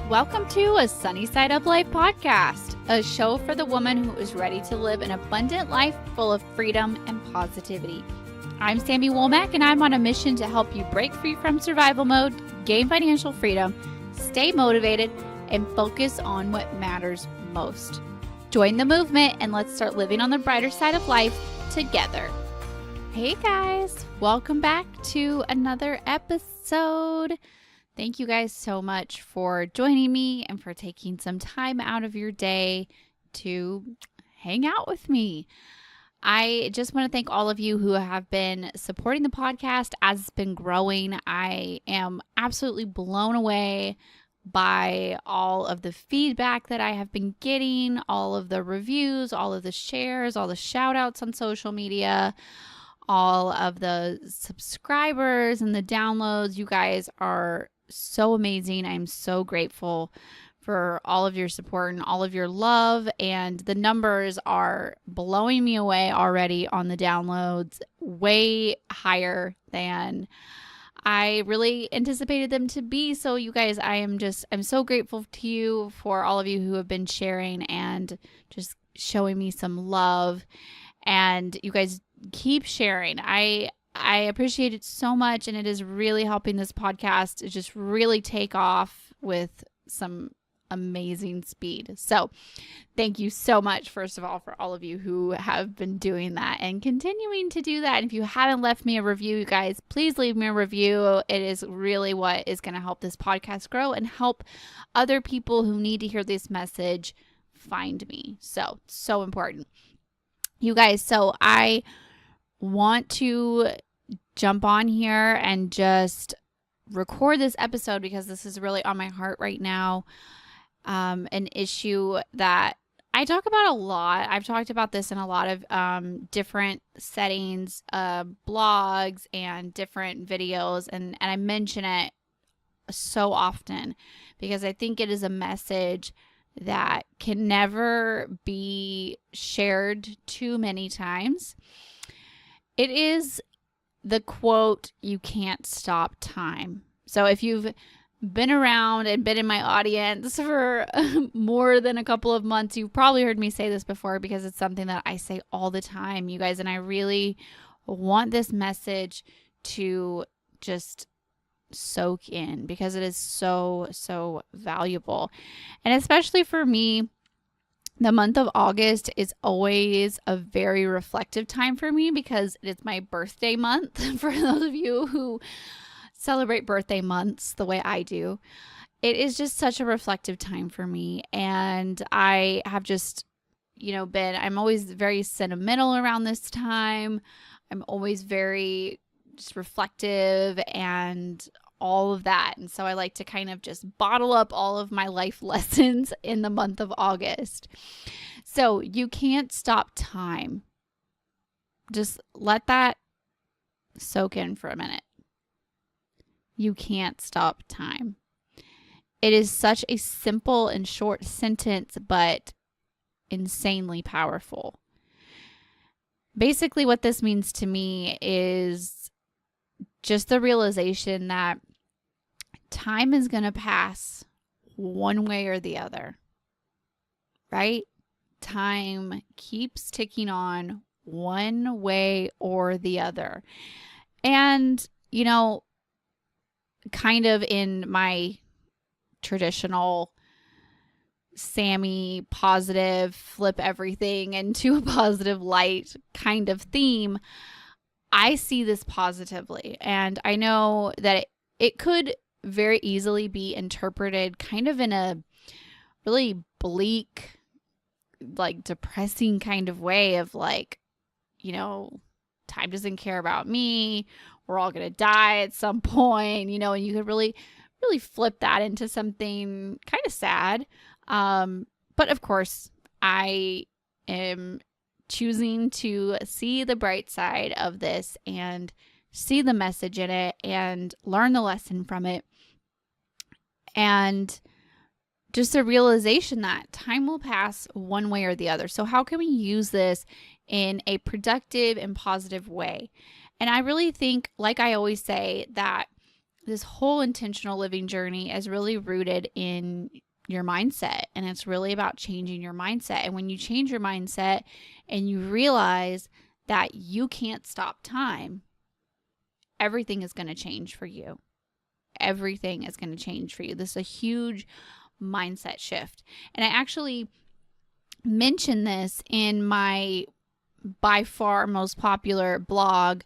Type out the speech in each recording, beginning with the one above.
Welcome to a Sunny Side Up Life podcast, a show for the woman who is ready to live an abundant life full of freedom and positivity. I'm Sami and I'm on a mission to help you break free from survival mode, gain financial freedom, stay motivated, and focus on what matters most. Join the movement and let's start living on the brighter side of life together. Hey guys, welcome back to another episode. Thank you guys so much for joining me and for taking some time out of your day to hang out with me. I just want to thank all of you who have been supporting the podcast as it's been growing. I am absolutely blown away by all of the feedback that I have been getting, all of the reviews, all of the shares, all the shout outs on social media, all of the subscribers and the downloads. You guys are so amazing. I'm so grateful for all of your support and all of your love, and the numbers are blowing me away already on the downloads, way higher than I really anticipated them to be. So you guys, I'm so grateful to you for all of you who have been sharing and just showing me some love, and you guys keep sharing. I appreciate it so much, and it is really helping this podcast to just really take off with some amazing speed. So thank you so much, first of all, for all of you who have been doing that and continuing to do that. And if you haven't left me a review, you guys, please leave me a review. It is really what is going to help this podcast grow and help other people who need to hear this message find me. So important. You guys, so I want to jump on here and just record this episode because this is really on my heart right now. An issue that I talk about a lot. I've talked about this in a lot of different settings, blogs and different videos, and I mention it so often because I think it is a message that can never be shared too many times. It is the quote, "You can't stop time." So if you've been around and been in my audience for more than a couple of months, you've probably heard me say this before because it's something that I say all the time, you guys, and I really want this message to just soak in because it is so valuable. And especially for me, the month of August is always a very reflective time for me because it's my birthday month. For those of you who celebrate birthday months the way I do, it is just such a reflective time for me. And I have just, I'm always very sentimental around this time. I'm always very just reflective and all of that. And so I like to kind of just bottle up all of my life lessons in the month of August. So you can't stop time. Just let that soak in for a minute. You can't stop time. It is such a simple and short sentence, but insanely powerful. Basically, what this means to me is just the realization that time is going to pass one way or the other, right? Time keeps ticking on one way or the other. And, kind of in my traditional Sami positive, flip everything into a positive light kind of theme, I see this positively. And I know that it could very easily be interpreted kind of in a really bleak, like depressing kind of way of like, time doesn't care about me. We're all going to die at some point, and you could really flip that into something kind of sad. But of course, I am choosing to see the bright side of this and see the message in it and learn the lesson from it. And just a realization that time will pass one way or the other. So how can we use this in a productive and positive way? And I really think, like I always say, that this whole intentional living journey is really rooted in your mindset, and it's really about changing your mindset. And when you change your mindset and you realize that you can't stop time, everything is going to change for you. Everything is going to change for you. This is a huge mindset shift. And I actually mentioned this in my by far most popular blog,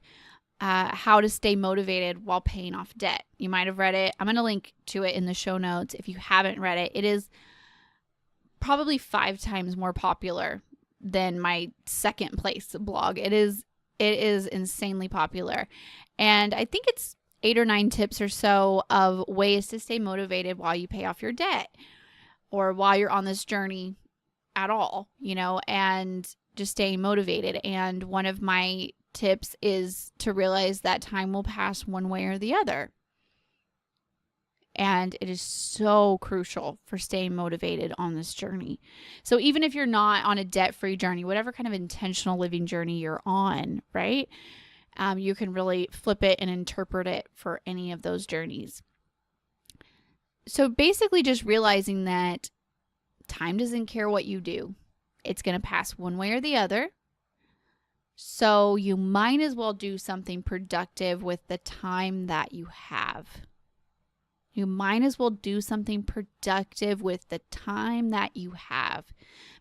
How to Stay Motivated While Paying Off Debt. You might have read it. I'm going to link to it in the show notes if you haven't read it. It is probably 5 times more popular than my second place blog. It is insanely popular. And I think it's 8 or 9 tips or so of ways to stay motivated while you pay off your debt or while you're on this journey at all, and just staying motivated. And one of my tips is to realize that time will pass one way or the other. And it is so crucial for staying motivated on this journey. So even if you're not on a debt-free journey, whatever kind of intentional living journey you're on, right? You can really flip it and interpret it for any of those journeys. So basically just realizing that time doesn't care what you do. It's going to pass one way or the other. So you might as well do something productive with the time that you have. You might as well do something productive with the time that you have,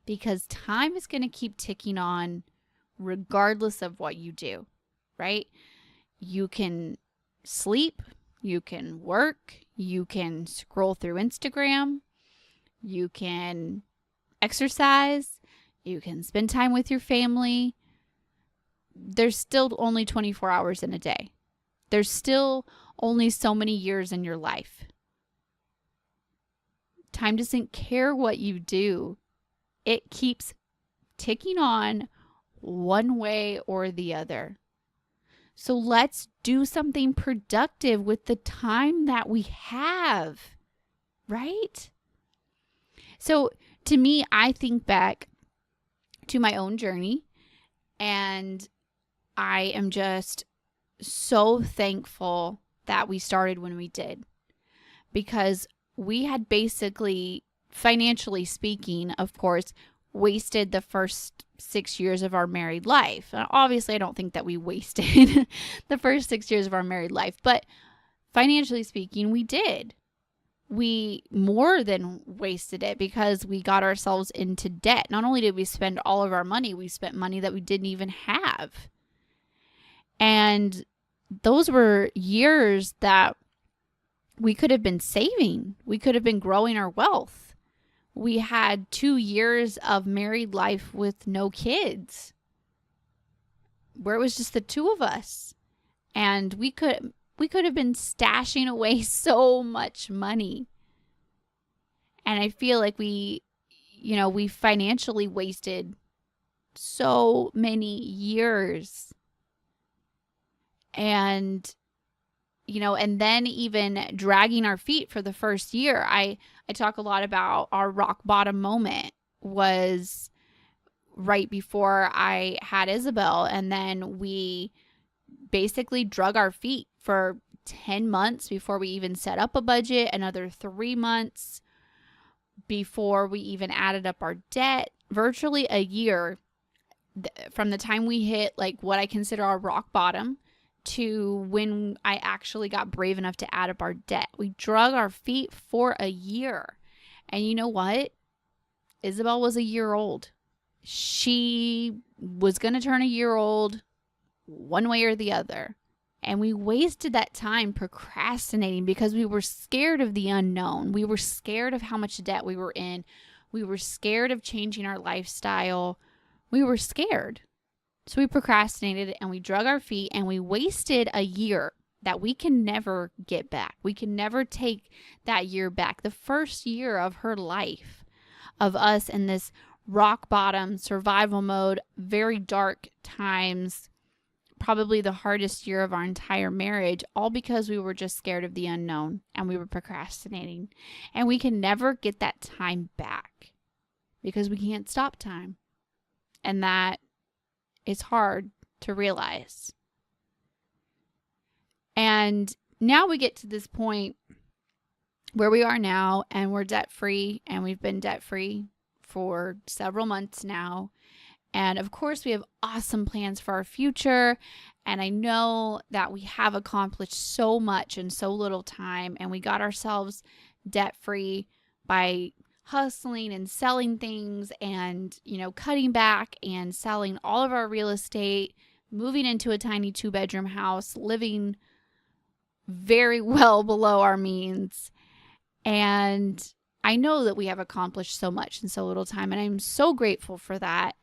because time is going to keep ticking on regardless of what you do, right? You can sleep, you can work, you can scroll through Instagram, you can exercise, you can spend time with your family. There's still only 24 hours in a day. There's still only so many years in your life. Time doesn't care what you do. It keeps ticking on one way or the other. So let's do something productive with the time that we have, right? So to me, I think back to my own journey, and I am just so thankful that we started when we did, because we had basically, financially speaking, of course, wasted the first 6 years of our married life. And obviously, I don't think that we wasted the first 6 years of our married life, but financially speaking, we did. We more than wasted it, because we got ourselves into debt. Not only did we spend all of our money, we spent money that we didn't even have. And those were years that we could have been saving. We could have been growing our wealth. We had 2 years of married life with no kids, where it was just the two of us. And we could have been stashing away so much money. And I feel like we financially wasted so many years. And and then even dragging our feet for the first year. I talk a lot about our rock bottom moment was right before I had Isabel. And then we basically drug our feet for 10 months before we even set up a budget, another 3 months before we even added up our debt, virtually a year from the time we hit like what I consider our rock bottom to when I actually got brave enough to add up our debt. We drug our feet for a year. And you know what? Isabel was a year old. She was going to turn a year old one way or the other. And we wasted that time procrastinating because we were scared of the unknown. We were scared of how much debt we were in. We were scared of changing our lifestyle. We were scared. So we procrastinated and we drug our feet, and we wasted a year that we can never get back. We can never take that year back. The first year of her life, of us in this rock bottom survival mode, very dark times, probably the hardest year of our entire marriage, all because we were just scared of the unknown and we were procrastinating. And we can never get that time back because we can't stop time. And that is hard to realize. And now we get to this point where we are now, and we're debt free, and we've been debt free for several months now. And of course, we have awesome plans for our future. And I know that we have accomplished so much in so little time, and we got ourselves debt free by hustling and selling things and, cutting back and selling all of our real estate, moving into a tiny 2-bedroom house, living very well below our means. And I know that we have accomplished so much in so little time, and I'm so grateful for that.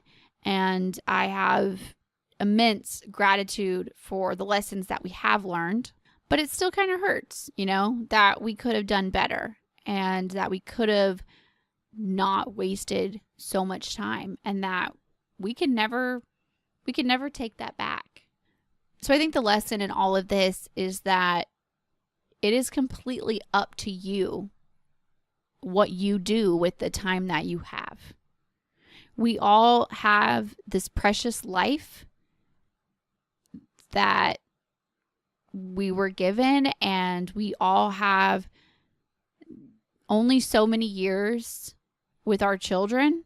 And I have immense gratitude for the lessons that we have learned, but it still kind of hurts, that we could have done better and that we could have not wasted so much time, and that we can never take that back. So I think the lesson in all of this is that it is completely up to you what you do with the time that you have. We all have this precious life that we were given, and we all have only so many years with our children.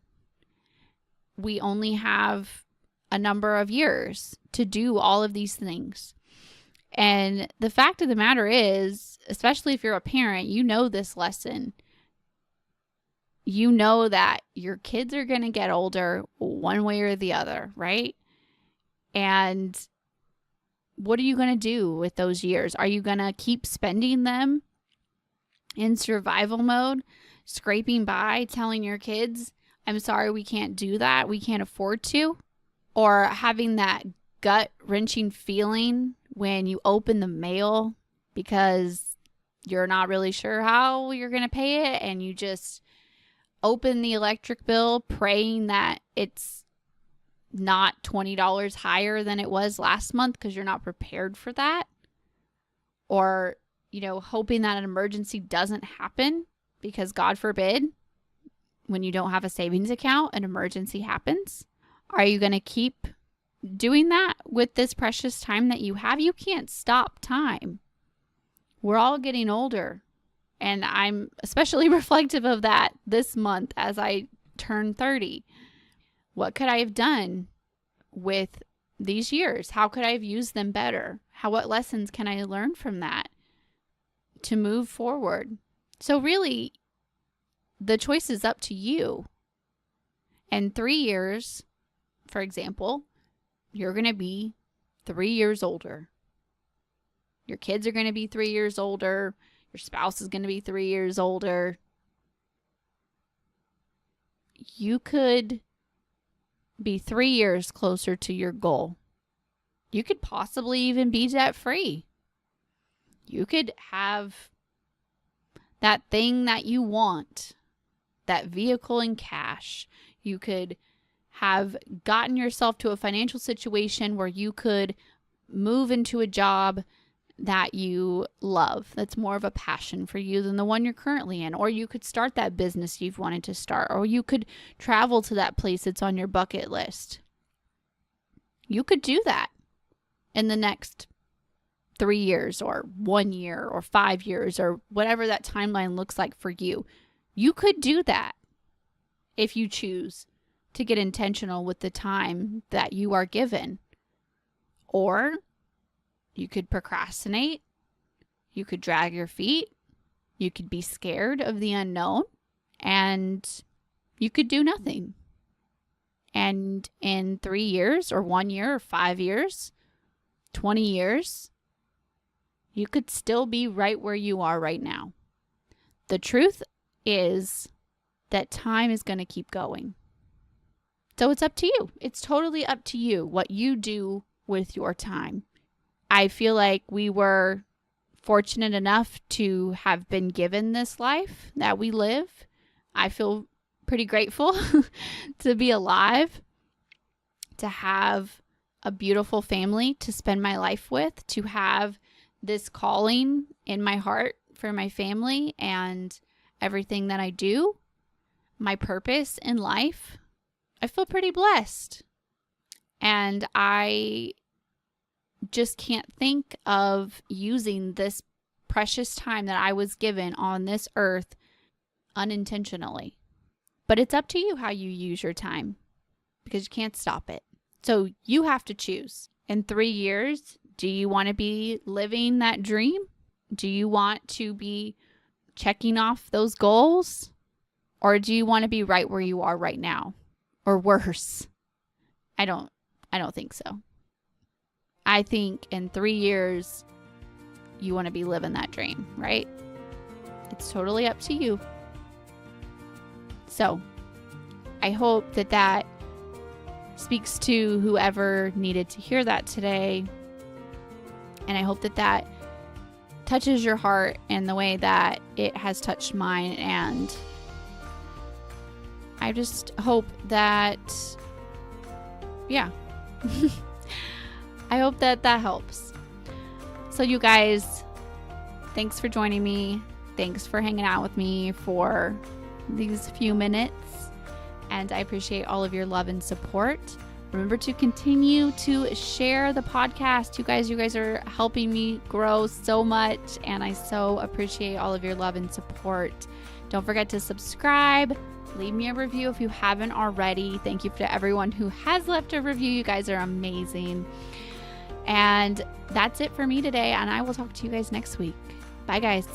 We only have a number of years to do all of these things. And the fact of the matter is, especially if you're a parent, you know this lesson. You know that your kids are going to get older one way or the other, right? And what are you going to do with those years? Are you going to keep spending them in survival mode, scraping by, telling your kids, I'm sorry, we can't do that, we can't afford to? Or having that gut-wrenching feeling when you open the mail because you're not really sure how you're going to pay it, and you just open the electric bill praying that it's not $20 higher than it was last month because you're not prepared for that? Or, hoping that an emergency doesn't happen because, God forbid, when you don't have a savings account, an emergency happens? Are you going to keep doing that with this precious time that you have? You can't stop time. We're all getting older. And I'm especially reflective of that this month as I turn 30. What could I have done with these years? How could I have used them better? What lessons can I learn from that to move forward? So really, the choice is up to you. In 3 years, for example, you're going to be 3 years older. Your kids are going to be 3 years older. Your spouse is going to be 3 years older. You could be 3 years closer to your goal. You could possibly even be debt free. You could have that thing that you want, that vehicle in cash. You could have gotten yourself to a financial situation where you could move into a job that you love, that's more of a passion for you than the one you're currently in. Or you could start that business you've wanted to start. Or you could travel to that place that's on your bucket list. You could do that in the next 3 years or 1 year or 5 years or whatever that timeline looks like for you. You could do that if you choose to get intentional with the time that you are given. Or you could procrastinate. You could drag your feet. You could be scared of the unknown. And you could do nothing. And in 3 years or 1 year or 5 years, 20 years, you could still be right where you are right now. The truth is that time is going to keep going. So it's up to you. It's totally up to you what you do with your time. I feel like we were fortunate enough to have been given this life that we live. I feel pretty grateful to be alive, to have a beautiful family to spend my life with, to have this calling in my heart for my family and everything that I do, my purpose in life. I feel pretty blessed. And I just can't think of using this precious time that I was given on this earth unintentionally. But it's up to you how you use your time, because you can't stop it. So you have to choose. In 3 years, do you want to be living that dream? Do you want to be checking off those goals? Or do you want to be right where you are right now? Or worse? I don't think so. I think in 3 years, you want to be living that dream, right? It's totally up to you. So I hope that speaks to whoever needed to hear that today. And I hope that touches your heart in the way that it has touched mine. And I just hope that, I hope that helps. So you guys, thanks for joining me. Thanks for hanging out with me for these few minutes. And I appreciate all of your love and support. Remember to continue to share the podcast. You guys are helping me grow so much, and I so appreciate all of your love and support. Don't forget to subscribe. Leave me a review if you haven't already. Thank you to everyone who has left a review. You guys are amazing. And that's it for me today, and I will talk to you guys next week. Bye, guys.